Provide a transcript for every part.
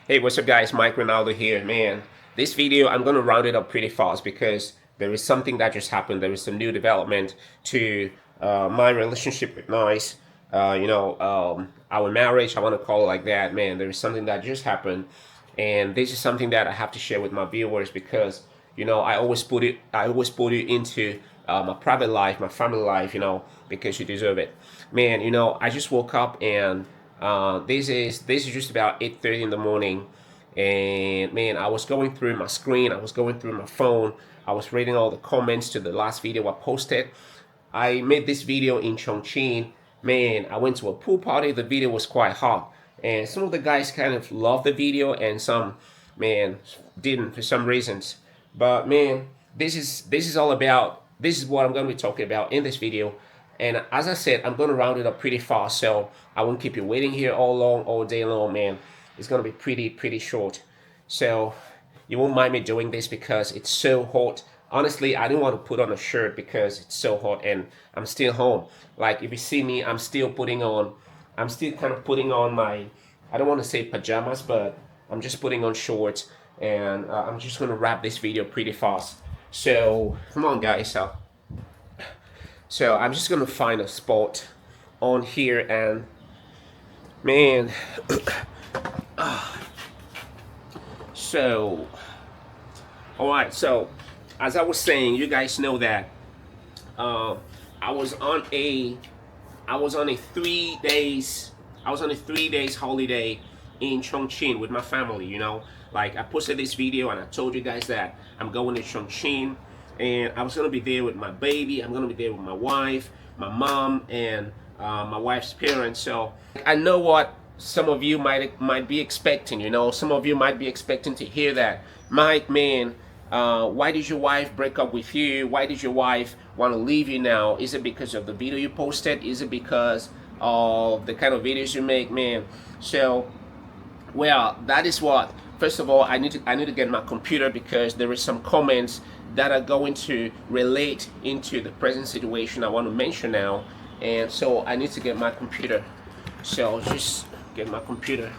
Hey, what's up guys? Mike Ronaldo here. Man, this video I'm gonna round it up pretty fast because there is something that just happened. There is some new development to my relationship with Nice. Our marriage, I want to call it like that. Man, there is something that just happened, and this is something that I have to share with my viewers because I always put it into my private life, my family life, because you deserve it. Man, I just woke up and this is just about 8:30 in the morning, and man, I was going through my screen, I was going through my phone, I was reading all the comments to the last video I posted. I made this video in Chongqing. Man, I went to a pool party. The video was quite hot, and some of the guys kind of loved the video, and some, man, didn't for some reasons. But man, this is all about. This is what I'm going to be talking about in this video. And as I said, I'm going to round it up pretty fast, so I won't keep you waiting here all day long, man. It's going to be pretty short. So you won't mind me doing this because it's so hot. Honestly, I didn't want to put on a shirt because it's so hot and I'm still home. Like if you see me, I'm still kind of putting on my, I don't want to say pajamas, but I'm just putting on shorts, and I'm just going to wrap this video pretty fast. So come on guys. So I'm just going to find a spot on here, and man, so all right, so as I was saying, you guys know that uh, I was on a I was on a 3 days holiday in Chongqing with my family. Like I posted this video and I told you guys that I'm going to Chongqing, and I was gonna be there with my baby. I'm gonna be there with my wife, my mom, and my wife's parents. So I know what some of you might be expecting. Some of you might be expecting to hear that, Mike, man, why did your wife break up with you? Why did your wife want to leave you now? Is it because of the video you posted? Is it because of the kind of videos you make, man? So, well, that is what. First of all, I need to get my computer because there is some comments that are going to relate into the present situation I want to mention now, and so I need to get my computer. So I'll just get my computer.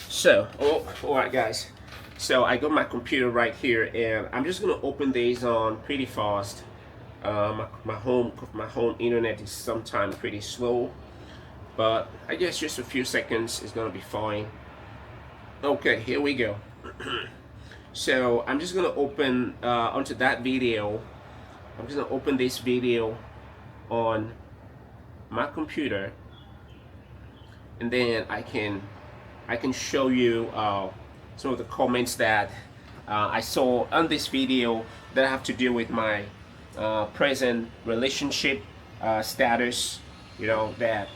So, all right, guys. So I got my computer right here, and I'm just gonna open these on pretty fast. My home internet is sometimes pretty slow, but I guess just a few seconds is gonna be fine. Okay, here we go. So I'm just gonna open onto that video. I'm just gonna open this video on my computer, and then I can show you some of the comments that I saw on this video that have to do with my present relationship status, that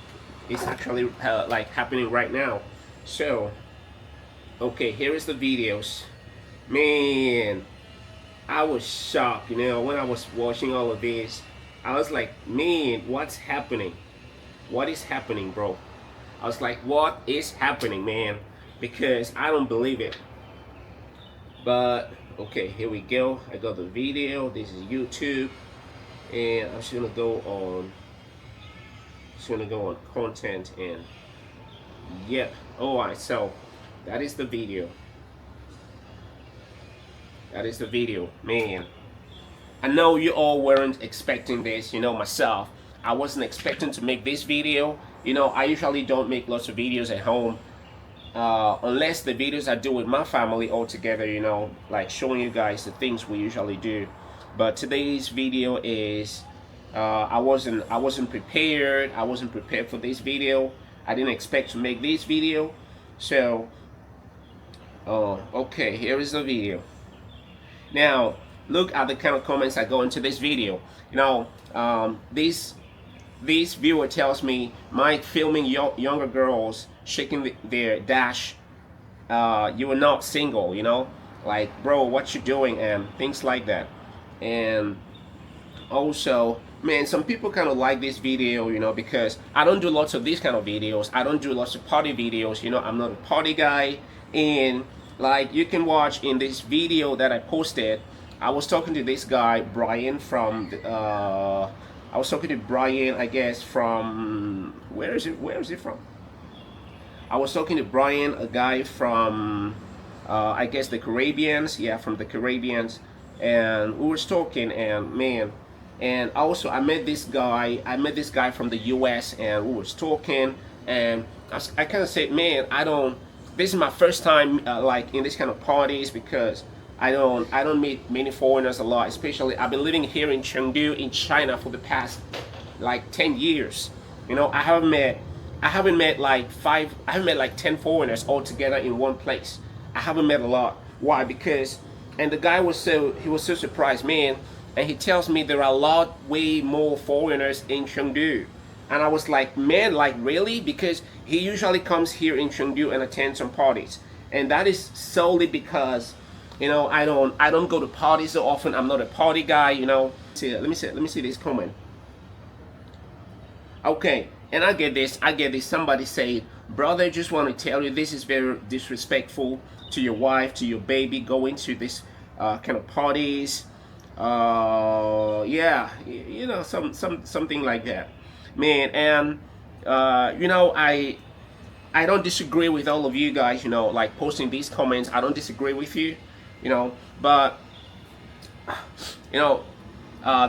is actually like happening right now. So, okay, here is the videos. Man, I was shocked, when I was watching all of this. I was like, man, what's happening? What is happening, bro? I was like, what is happening, man? Because I don't believe it. But okay, here we go. I got the video. This is YouTube, and I'm just gonna go on content, and yeah. All right, so that is the video. That is the video, man. I know you all weren't expecting this. Myself, I wasn't expecting to make this video. I usually don't make lots of videos at home, unless the videos I do with my family all together, like showing you guys the things we usually do. But today's video is, I wasn't prepared. I wasn't prepared for this video. I didn't expect to make this video. So, okay, here is the video. Now, look at the kind of comments I go into this video. This viewer tells me, Mike, filming younger girls shaking their dash, you are not single, like, bro, what you doing, and things like that. And also, man, some people kind of like this video, because I don't do lots of these kind of videos. I don't do lots of party videos. I'm not a party guy. And like you can watch in this video that I posted, I was talking to this guy Brian from I was talking to Brian, I guess, from where is it from? I was talking to Brian, a guy from I guess the Caribbeans, yeah, from the Caribbeans, and we were talking, and man, and also I met this guy. I met this guy from the U.S. and we was talking, and I kind of said, man, I don't. This is my first time like in this kind of parties because I don't meet many foreigners a lot. Especially I've been living here in Chengdu in China for the past like 10 years. You know, I haven't met like 10 foreigners all together in one place. I haven't met a lot. Why? Because, and the guy he was so surprised, man, and he tells me there are a lot way more foreigners in Chengdu. And I was like, man, like really? Because he usually comes here in Chengdu and attends some parties. And that is solely because, you know, I don't go to parties so often. I'm not a party guy, you know. Let me see this comment. Okay, and I get this. Somebody said, brother, just want to tell you this is very disrespectful to your wife, to your baby, going to this kind of parties. Yeah, you know, something like that, man. And you know, I don't disagree with all of you guys, you know, like posting these comments. I don't disagree with you, you know, but you know,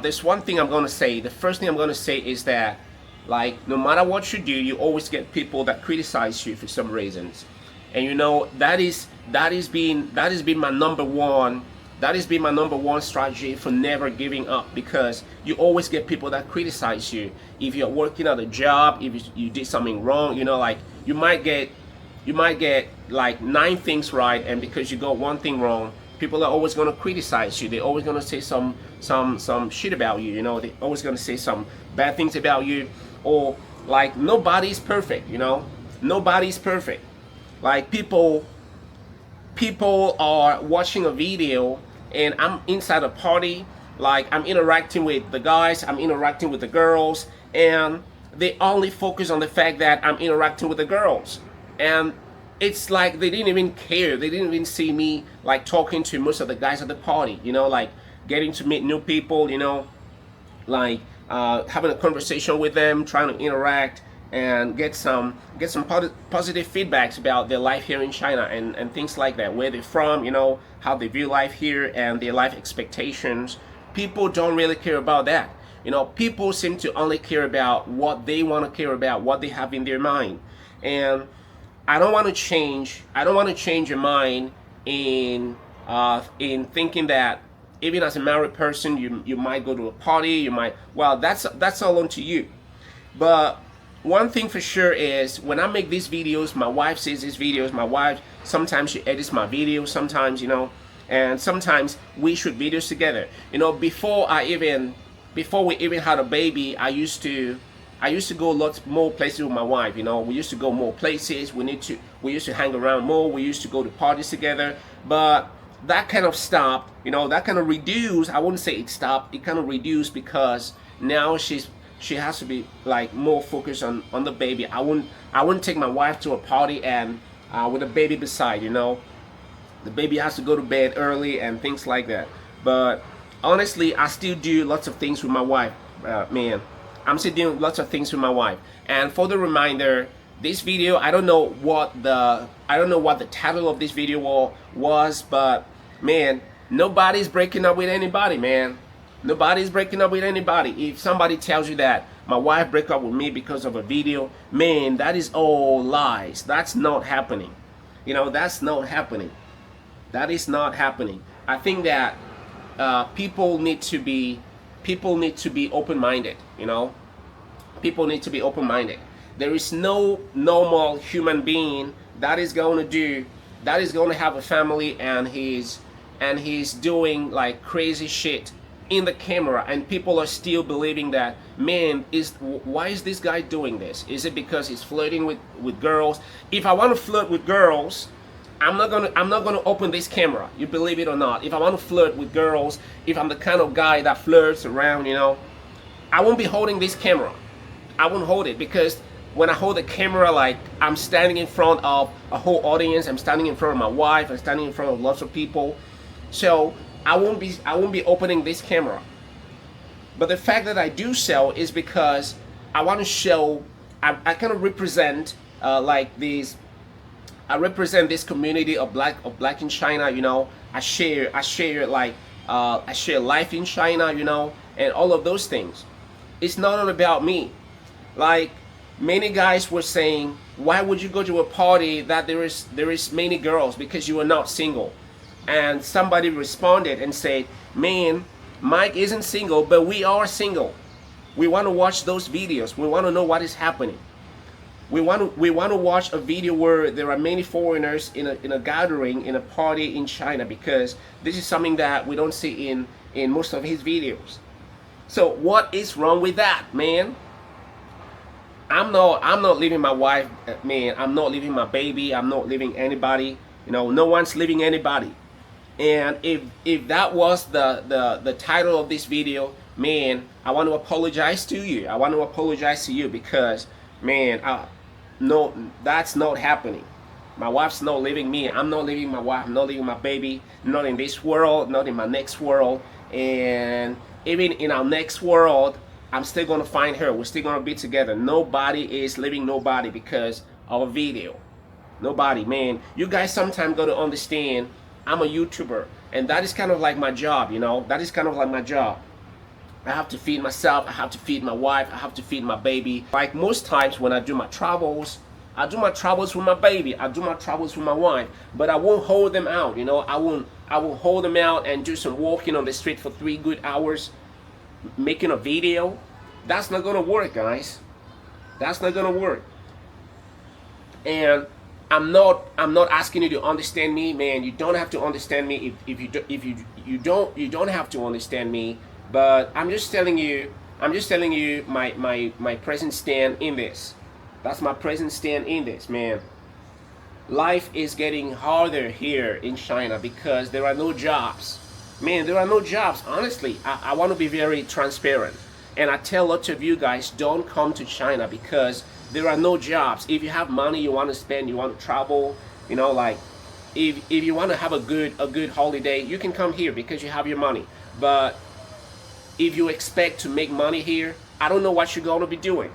there's one thing I'm gonna say. The first thing I'm gonna say is that, like, no matter what you do, you always get people that criticize you for some reasons, and you know that has been my number one. That has been my number one strategy for never giving up, because you always get people that criticize you. If you're working at a job, if you did something wrong, you know, like you might get like 9 things right, and because you got one thing wrong, people are always going to criticize you. They're always going to say some shit about you. You know, they're always going to say some bad things about you, or like nobody's perfect. You know, nobody's perfect. Like people are watching a video and I'm inside a party, like I'm interacting with the guys, I'm interacting with the girls, and they only focus on the fact that I'm interacting with the girls. And it's like they didn't even care. They didn't even see me like talking to most of the guys at the party, you know, like getting to meet new people, you know, like having a conversation with them, trying to interact and get some positive feedbacks about their life here in China, and things like that, where they're from, you know, how they view life here and their life expectations. People don't really care about that. You know, people seem to only care about what they want to care about, what they have in their mind. And I don't want to change your mind in thinking that even as a married person you might go to a party, you might, well, that's all on to you. But one thing for sure is, when I make these videos, my wife sees these videos. My wife, sometimes she edits my videos, sometimes, you know, and sometimes we shoot videos together. You know, before we even had a baby, I used to go lots more places with my wife. You know, we used to go more places. We used to hang around more. We used to go to parties together. But that kind of stopped. You know, that kind of reduced. I wouldn't say it stopped. It kind of reduced because now she has to be like more focused on the baby. I wouldn't take my wife to a party and with a baby beside, you know. The baby has to go to bed early and things like that. But honestly, I still do lots of things with my wife, man. I'm still doing lots of things with my wife. And for the reminder, this video, I don't know what the title of this video was, but man, nobody's breaking up with anybody, man. Nobody's breaking up with anybody. If somebody tells you that my wife broke up with me because of a video, man, that is all lies. That's not happening. You know, that's not happening. That is not happening. I think that people need to be open-minded. You know, people need to be open-minded. There is no normal human being that is going to have a family and he's doing like crazy shit in the camera, and people are still believing that, man, why is this guy doing this? Is it because he's flirting with girls? If I want to flirt with girls, I'm not gonna open this camera. You believe it or not. If I want to flirt with girls, if I'm the kind of guy that flirts around, you know, I won't be holding this camera. I won't hold it, because when I hold the camera, like, I'm standing in front of a whole audience. I'm standing in front of my wife. I'm standing in front of lots of people. So I won't be opening this camera. But the fact that I do so is because I want to show, I kind of represent like these I represent this community of black in China. You know, I share like I share life in China. You know, and all of those things. It's not all about me. Like many guys were saying, why would you go to a party that there is many girls because you are not single? And somebody responded and said, man, Mike isn't single, but we are single. We want to watch those videos. We want to know what is happening. We want to watch a video where there are many foreigners in a gathering, in a party in China, because this is something that we don't see in most of his videos. So what is wrong with that, man? I'm not leaving my wife, man. I'm not leaving my baby. I'm not leaving anybody. You know, no one's leaving anybody. And if that was the title of this video, man, I want to apologize to you. I want to apologize to you because, man, no, that's not happening. My wife's not leaving me. I'm not leaving my wife. I'm not leaving my baby. Not in this world. Not in my next world. And even in our next world, I'm still gonna find her. We're still gonna be together. Nobody is leaving nobody because of a video. Nobody, man. You guys sometimes gotta understand, I'm a YouTuber, and that is kind of like my job, you know. That is kind of like my job. I have to feed myself. I have to feed my wife. I have to feed my baby. Like most times when I do my travels, I do my travels with my baby. I do my travels with my wife, but I won't hold them out. You know, I won't hold them out and do some walking on the street for 3 good hours. Making a video, that's not gonna work, guys. That's not gonna work. And I'm not asking you to understand me, man. You don't have to understand me if you don't have to understand me. But I'm just telling you my present stand in this. That's my present stand in this, man. Life is getting harder here in China because there are no jobs. Man, there are no jobs. Honestly, I want to be very transparent. And I tell lots of you guys, don't come to China because there are no jobs. If you have money you want to spend, you want to travel, you know, like if you want to have a good holiday, you can come here because you have your money. But if you expect to make money here, I don't know what you're going to be doing.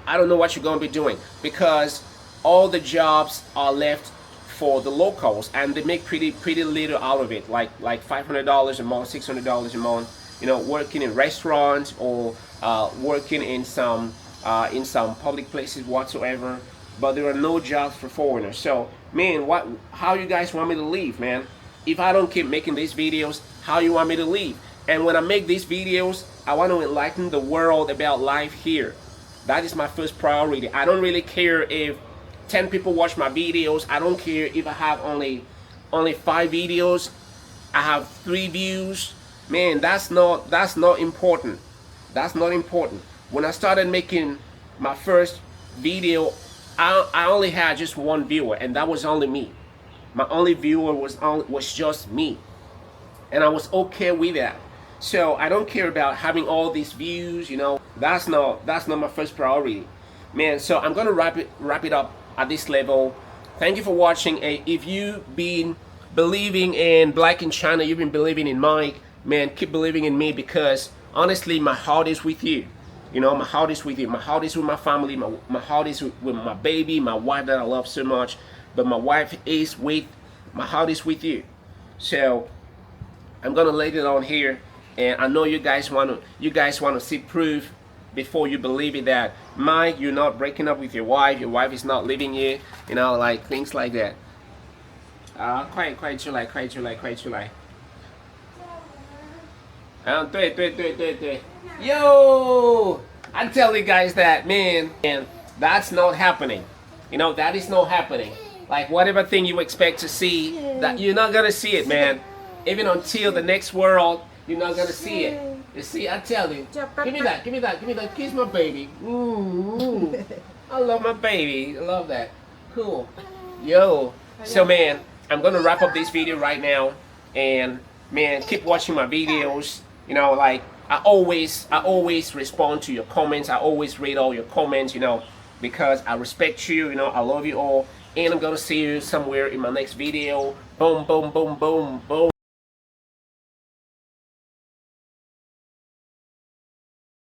I don't know what you're going to be doing because all the jobs are left for the locals, and they make pretty little out of it, like $500 a month, $600 a month, you know, working in restaurants or working in some public places whatsoever. But there are no jobs for foreigners. So, man, how you guys want me to leave, man? If I don't keep making these videos, how you want me to leave? And when I make these videos, I want to enlighten the world about life here. That is my first priority. I don't really care if 10 people watch my videos. I don't care if I have only 5 videos. I have 3 views. Man, that's not important. That's not important. When I started making my first video, I only had just 1 viewer, and that was only me. My only viewer was just me, and I was okay with that. So I don't care about having all these views. You know, that's not my first priority, man. So I'm gonna wrap it up at this level. Thank you for watching. If you've been believing in Black in China, you've been believing in Mike, man, keep believing in me, because honestly my heart is with you. You know, my heart is with you. My heart is with my family. My heart is with my baby, my wife that I love so much. But my wife is with, my heart is with you. So I'm gonna lay it on here, and I know you guys want to see proof before you believe it that, Mike, you're not breaking up with your wife is not leaving you, you know, like things like that. 快出来对 Yo, I tell you guys that, man, and that's not happening. You know, that is not happening. Like whatever thing you expect to see, that you're not gonna see it, man. Even until the next world, you're not gonna see it. You see, I tell you. Give me that. Kiss my baby. I love my baby. I love that. Cool. Yo. So, man, I'm gonna wrap up this video right now, and man, keep watching my videos. You know, like I always respond to your comments. I always read all your comments. You know, because I respect you. You know, I love you all, and I'm gonna see you somewhere in my next video. Boom, boom, boom, boom, boom.